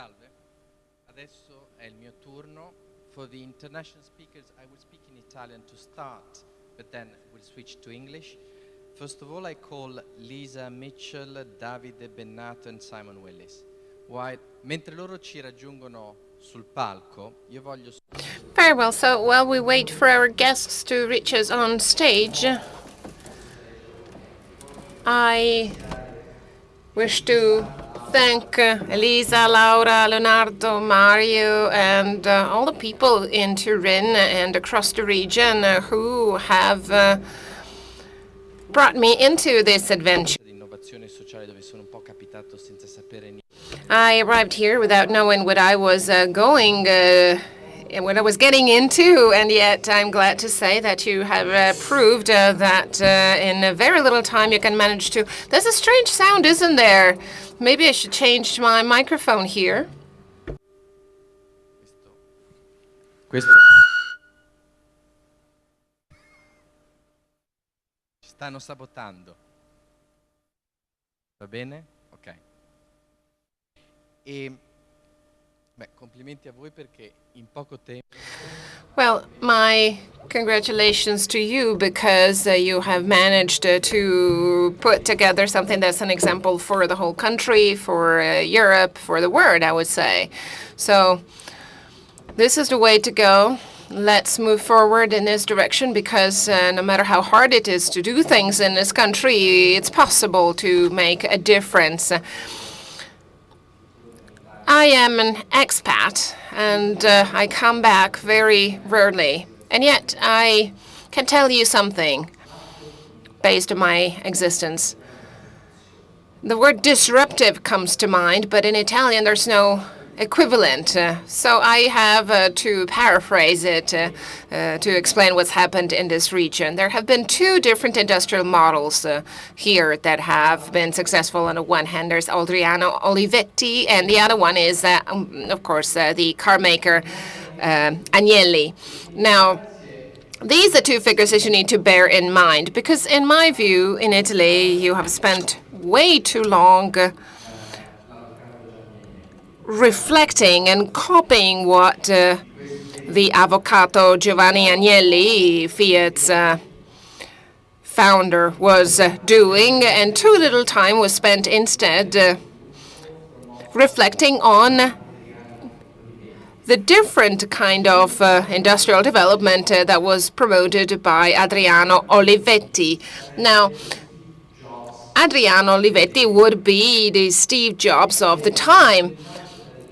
Salve, adesso è il mio turno. For the international speakers, I will speak in Italian to start, but then we'll switch to English. First of all, I call Lisa Mitchell, Davide Bennato and Simon Willis. Mentre loro ci raggiungono sul palco, io voglio... Very well, so while we wait for our guests to reach us on stage, I wish to thank Elisa, Laura, Leonardo, Mario, and all the people in Turin and across the region who have brought me into this adventure. I arrived here without knowing what I was what I was getting into, and yet I'm glad to say that you have proved that in a very little time you can manage to... There's a strange sound, isn't there? Maybe I should change my microphone here. Questo... Ci stanno sabotando. Va bene? Ok. Complimenti a voi perché in poco tempo... Well, my congratulations to you because you have managed to put together something that's an example for the whole country, for Europe, for the world, I would say. So this is the way to go. Let's move forward in this direction because no matter how hard it is to do things in this country, it's possible to make a difference. I am an expat, and I come back very rarely. And yet, I can tell you something based on my existence. The word disruptive comes to mind, but in Italian there's no equivalent. So I have to paraphrase it to explain what's happened in this region. There have been two different industrial models here that have been successful. On the one hand, there's Adriano Olivetti, and the other one is, of course, the car maker Agnelli. Now, these are two figures that you need to bear in mind, because in my view, in Italy, you have spent way too long reflecting and copying what the avvocato Giovanni Agnelli, Fiat's founder, was doing, and too little time was spent instead reflecting on the different kind of industrial development that was promoted by Adriano Olivetti. Now, Adriano Olivetti would be the Steve Jobs of the time.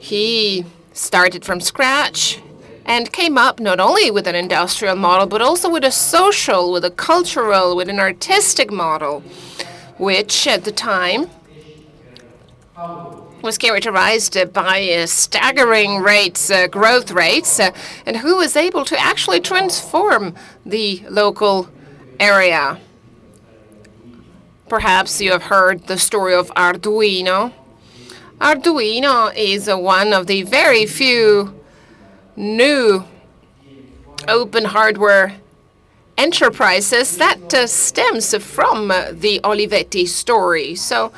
He started from scratch and came up not only with an industrial model, but also with a social, with a cultural, with an artistic model, which at the time was characterized by staggering rates, growth rates, and who was able to actually transform the local area. Perhaps you have heard the story of Arduino. Arduino is one of the very few new open hardware enterprises that stems from the Olivetti story. So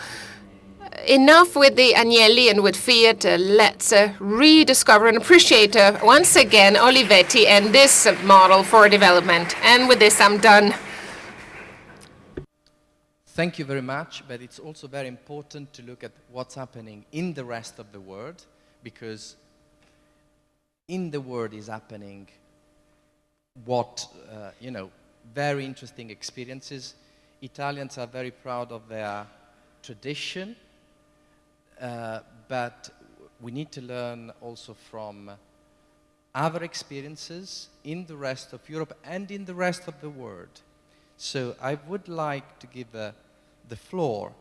enough with the Agnelli and with Fiat. Let's rediscover and appreciate once again Olivetti and this model for development. And with this, I'm done. Thank you very much, but it's also very important to look at what's happening in the rest of the world, because in the world is happening what, very interesting experiences. Italians are very proud of their tradition, but we need to learn also from other experiences in the rest of Europe and in the rest of the world. So I would like to give the floor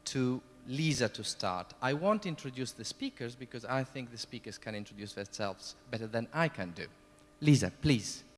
to Lisa to start. I won't introduce the speakers because I think the speakers can introduce themselves better than I can do. Lisa, please.